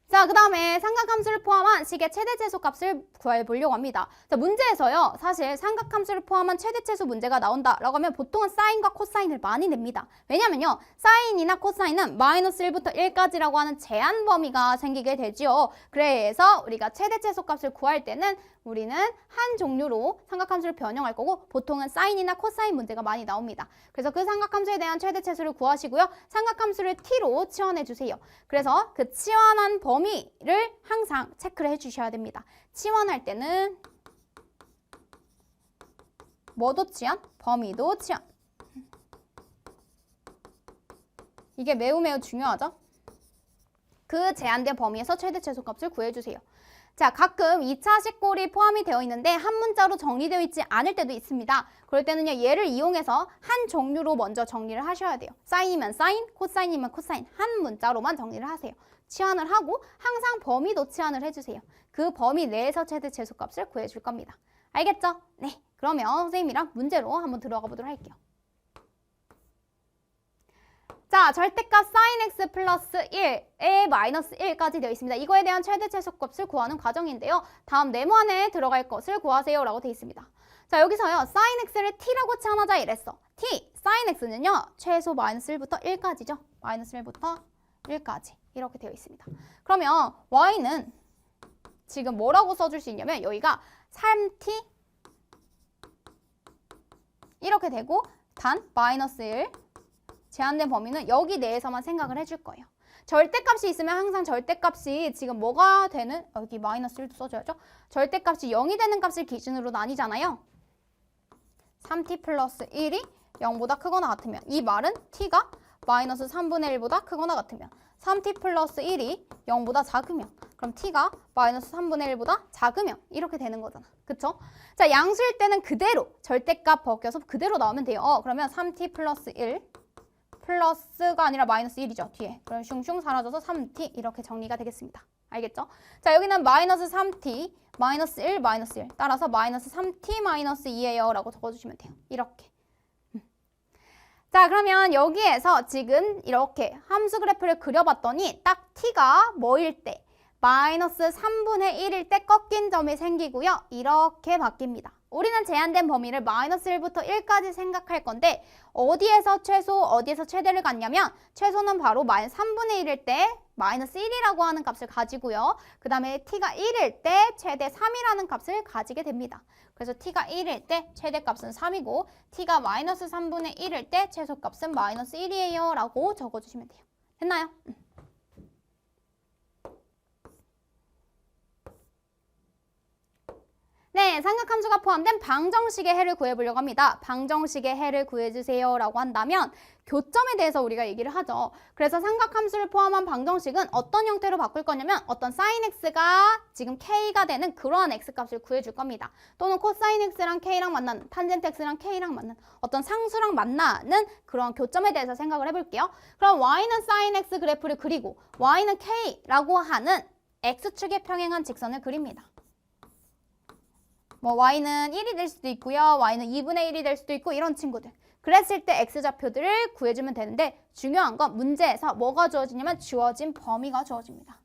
자, 그 다음에 삼각함수를 포함한 식의 최대최소값을 구해보려고 합니다. 자, 문제에서요. 사실 삼각함수를 포함한 최대최소 문제가 나온다라고 하면 보통은 사인과 코사인을 많이 냅니다. 왜냐면요. 사인이나 코사인은 마이너스 1부터 1까지라고 하는 제한 범위가 생기게 되지요. 그래서 우리가 최대최소값을 구할 때는 우리는 한 종류로 삼각함수를 변형할 거고 보통은 사인이나 코사인 문제가 많이 나옵니다. 그래서 그 삼각함수에 대한 최대최소를 구하시고요. 삼각함수를 t로 치환해 주세요. 그래서 그 치환한 범위를 항상 체크를 해주셔야 됩니다. 치환할 때는 뭐도 치환? 범위도 치환. 이게 매우 중요하죠? 그 제한된 범위에서 최대 최소값을 구해주세요. 자, 가끔 2차 식골이 포함이 되어 있는데 한 문자로 정리되어 있지 않을 때도 있습니다. 그럴 때는요, 얘를 이용해서 한 종류로 먼저 정리를 하셔야 돼요. 사인이면 사인, 코사인이면 코사인, 한 문자로만 정리를 하세요. 치환을 하고 항상 범위도 치환을 해주세요. 그 범위 내에서 최대 최소값을 구해줄 겁니다. 알겠죠? 네, 그러면 선생님이랑 문제로 한번 들어가 보도록 할게요. 자, 절대값 sin x 플러스 1에 마이너스 1까지 되어 있습니다. 이거에 대한 최대 최소값을 구하는 과정인데요. 다음 네모 안에 들어갈 것을 구하세요 라고 되어 있습니다. 자, 여기서요, sin x를 t라고 치환하자 이랬어. t, sin x는요, 최소 마이너스 1부터 1까지죠. 마이너스 1부터 1까지 이렇게 되어 있습니다. 그러면 y는 지금 뭐라고 써줄 수 있냐면 여기가 3t 이렇게 되고 단 마이너스 1 제한된 범위는 여기 내에서만 생각을 해줄 거예요. 절대값이 있으면 항상 절대값이 지금 뭐가 되는, 여기 마이너스 1도 써줘야죠. 절대값이 0이 되는 값을 기준으로 나뉘잖아요. 3t 플러스 1이 0보다 크거나 같으면, 이 말은 t가 마이너스 3분의 1보다 크거나 같으면, 3t 플러스 1이 0보다 작으면, 그럼 t가 마이너스 3분의 1보다 작으면 이렇게 되는 거잖아. 그쵸? 자, 양수일 때는 그대로 절대값 벗겨서 그대로 나오면 돼요. 그러면 3t 플러스 1 플러스가 아니라 마이너스 1이죠, 뒤에. 그럼 슝슝 사라져서 3t 이렇게 정리가 되겠습니다. 알겠죠? 자, 여기는 마이너스 3t, 마이너스 1, 마이너스 1. 따라서 마이너스 3t 마이너스 2예요 라고 적어주시면 돼요. 이렇게. 자, 그러면 여기에서 지금 이렇게 함수 그래프를 그려봤더니 딱 t가 뭐일 때? 마이너스 3분의 1일 때 꺾인 점이 생기고요. 이렇게 바뀝니다. 우리는 제한된 범위를 마이너스 1부터 1까지 생각할 건데 어디에서 최소, 어디에서 최대를 갖냐면 최소는 바로 마이너스 3분의 1일 때 마이너스 1이라고 하는 값을 가지고요. 그 다음에 t가 1일 때 최대 3이라는 값을 가지게 됩니다. 그래서 t가 1일 때 최대값은 3이고 t가 마이너스 3분의 1일 때 최소값은 마이너스 1이에요 라고 적어주시면 돼요. 됐나요? 네, 삼각함수가 포함된 방정식의 해를 구해보려고 합니다. 방정식의 해를 구해주세요 라고 한다면 교점에 대해서 우리가 얘기를 하죠. 그래서 삼각함수를 포함한 방정식은 어떤 형태로 바꿀 거냐면 어떤 sin x가 지금 k가 되는 그러한 x값을 구해줄 겁니다. 또는 코사인 x랑 k랑 만나는, 탄젠트 x랑 k랑 만나는 어떤 상수랑 만나는 그런 교점에 대해서 생각을 해볼게요. 그럼 y는 sin x 그래프를 그리고 y는 k라고 하는 x축에 평행한 직선을 그립니다. 뭐 y는 1이 될 수도 있고요. y는 2분의 1이 될 수도 있고 이런 친구들. 그랬을 때 x좌표들을 구해주면 되는데 중요한 건 문제에서 뭐가 주어지냐면 주어진 범위가 주어집니다.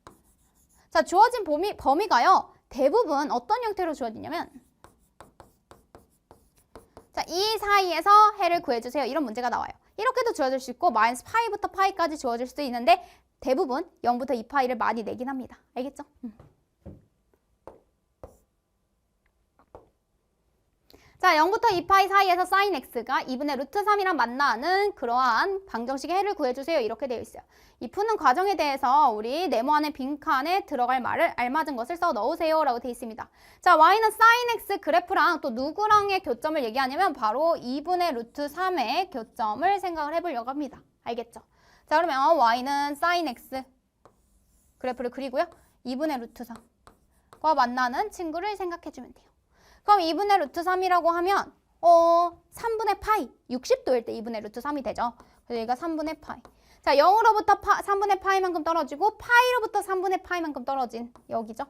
자, 주어진 범위가요. 대부분 어떤 형태로 주어지냐면 자, 이 사이에서 해를 구해주세요. 이런 문제가 나와요. 이렇게도 주어질 수 있고 마이너스 파이부터 파이까지 주어질 수도 있는데 대부분 0부터 2파이를 많이 내긴 합니다. 알겠죠? 자, 0부터 2파이 사이에서 sin x가 2분의 루트 3이랑 만나는 그러한 방정식의 해를 구해주세요. 이렇게 되어 있어요. 이 푸는 과정에 대해서 우리 네모 안에 빈칸에 들어갈 말을 알맞은 것을 써 넣으세요 라고 되어 있습니다. 자, y는 sin x 그래프랑 또 누구랑의 교점을 얘기하냐면 바로 2분의 루트 3의 교점을 생각을 해보려고 합니다. 알겠죠? 자, 그러면 y는 sin x 그래프를 그리고요. 2분의 루트 3과 만나는 친구를 생각해주면 돼요. 그럼 2분의 루트 3이라고 하면 3분의 파이, 60도일 때 2분의 루트 3이 되죠. 그래서 여기가 3분의 파이. 자, 0으로부터 3분의 파이만큼 떨어지고 파이로부터 3분의 파이만큼 떨어진 여기죠.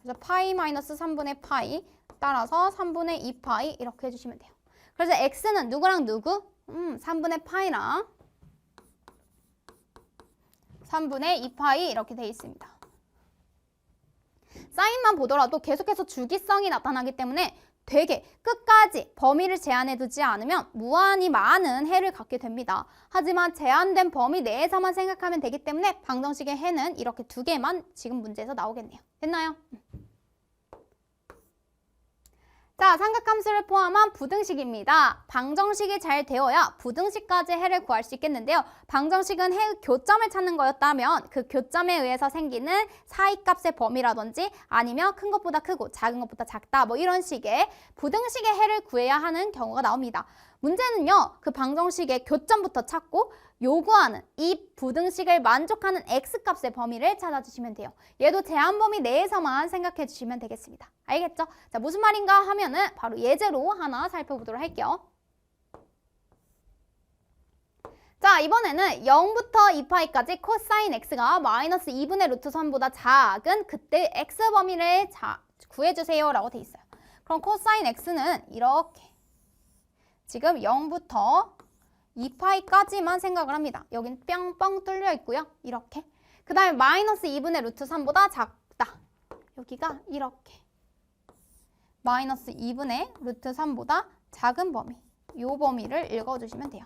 그래서 파이 마이너스 3분의 파이 따라서 3분의 2파이 이렇게 해주시면 돼요. 그래서 x는 누구랑 누구? 3분의 파이랑 3분의 2파이 이렇게 돼 있습니다. 사인만 보더라도 계속해서 주기성이 나타나기 때문에 되게 끝까지 범위를 제한해두지 않으면 무한히 많은 해를 갖게 됩니다. 하지만 제한된 범위 내에서만 생각하면 되기 때문에 방정식의 해는 이렇게 두 개만 지금 문제에서 나오겠네요. 됐나요? 자, 삼각함수를 포함한 부등식입니다. 방정식이 잘 되어야 부등식까지 해를 구할 수 있겠는데요. 방정식은 해 교점을 찾는 거였다면 그 교점에 의해서 생기는 사이값의 범위라든지 아니면 큰 것보다 크고 작은 것보다 작다 뭐 이런 식의 부등식의 해를 구해야 하는 경우가 나옵니다. 문제는요. 그 방정식의 교점부터 찾고 요구하는 이 부등식을 만족하는 x값의 범위를 찾아주시면 돼요. 얘도 제한 범위 내에서만 생각해 주시면 되겠습니다. 알겠죠? 자, 무슨 말인가 하면은 바로 예제로 하나 살펴보도록 할게요. 자, 이번에는 0부터 2파이까지 코사인 x가 마이너스 2분의 루트 3보다 작은 그때 x 범위를 구해주세요 라고 돼 있어요. 그럼 코사인 x는 이렇게 지금 0부터 2파이까지만 생각을 합니다. 여긴 뿅뿅 뚫려 있고요. 이렇게. 그 다음에 마이너스 2분의 루트 3보다 작다. 여기가 이렇게. 마이너스 2분의 루트 3보다 작은 범위. 이 범위를 읽어주시면 돼요.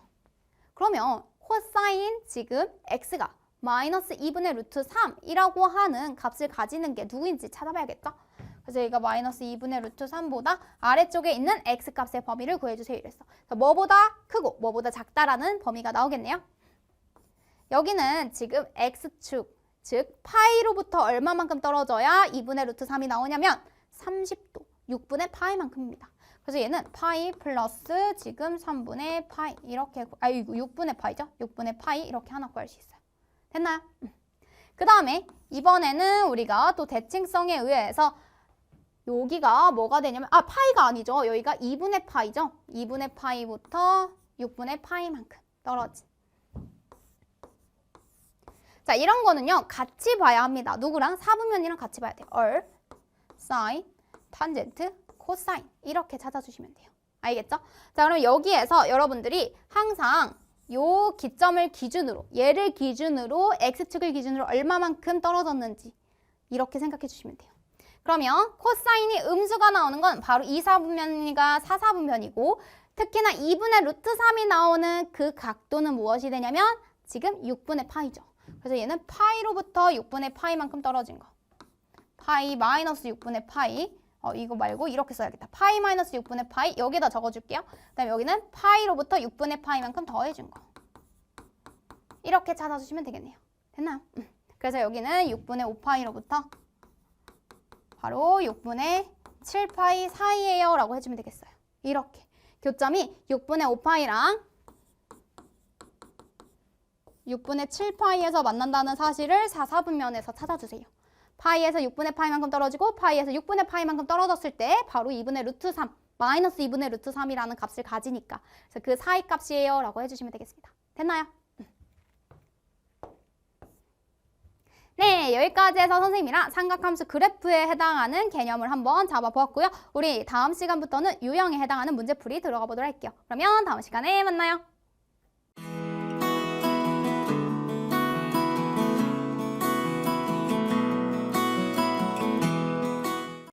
그러면 코사인 지금 x가 마이너스 2분의 루트 3이라고 하는 값을 가지는 게 누구인지 찾아봐야겠죠? 그래서 여기가 마이너스 2분의 루트 3보다 아래쪽에 있는 x값의 범위를 구해주세요 이랬어. 그래서 뭐보다 크고 뭐보다 작다라는 범위가 나오겠네요. 여기는 지금 x축, 즉 파이로부터 얼마만큼 떨어져야 2분의 루트 3이 나오냐면 30도, 6분의 파이만큼입니다. 그래서 얘는 파이 플러스 지금 3분의 파이 이렇게, 이거 6분의 파이죠? 6분의 파이 이렇게 하나 구할 수 있어요. 됐나요? 그 다음에 이번에는 우리가 또 대칭성에 의해서 여기가 뭐가 되냐면 파이가 아니죠. 여기가 2분의 파이죠. 2분의 파이부터 6분의 파이만큼 떨어진. 자, 이런 거는요. 같이 봐야 합니다. 누구랑? 사분면이랑 같이 봐야 돼요. 얼, 사인, 탄젠트, 코사인 이렇게 찾아주시면 돼요. 알겠죠? 자, 그럼 여기에서 여러분들이 항상 요 기점을 기준으로, 얘를 기준으로 x축을 기준으로 얼마만큼 떨어졌는지 이렇게 생각해 주시면 돼요. 그러면 코사인이 음수가 나오는 건 바로 2사분면이가 4사분면이고 특히나 2분의 루트 3이 나오는 그 각도는 무엇이 되냐면 지금 6분의 파이죠. 그래서 얘는 파이로부터 6분의 파이만큼 떨어진 거. 파이 마이너스 6분의 파이. 이거 말고 이렇게 써야겠다. 파이 마이너스 6분의 파이 여기다 적어줄게요. 그 다음에 여기는 파이로부터 6분의 파이만큼 더해준 거. 이렇게 찾아주시면 되겠네요. 됐나요? 그래서 여기는 6분의 5파이로부터 바로 6분의 7파이 사이에요 라고 해주면 되겠어요. 이렇게 교점이 6분의 5파이랑 6분의 7파이에서 만난다는 사실을 4사분면에서 찾아주세요. 파이에서 6분의 파이만큼 떨어지고 파이에서 6분의 파이만큼 떨어졌을 때 바로 2분의 루트 3, 마이너스 2분의 루트 3이라는 값을 가지니까 그래서 그 사이 값이에요 라고 해주시면 되겠습니다. 됐나요? 네, 여기까지 해서 선생님이랑 삼각함수 그래프에 해당하는 개념을 한번 잡아보았고요. 우리 다음 시간부터는 유형에 해당하는 문제풀이 들어가 보도록 할게요. 그러면 다음 시간에 만나요.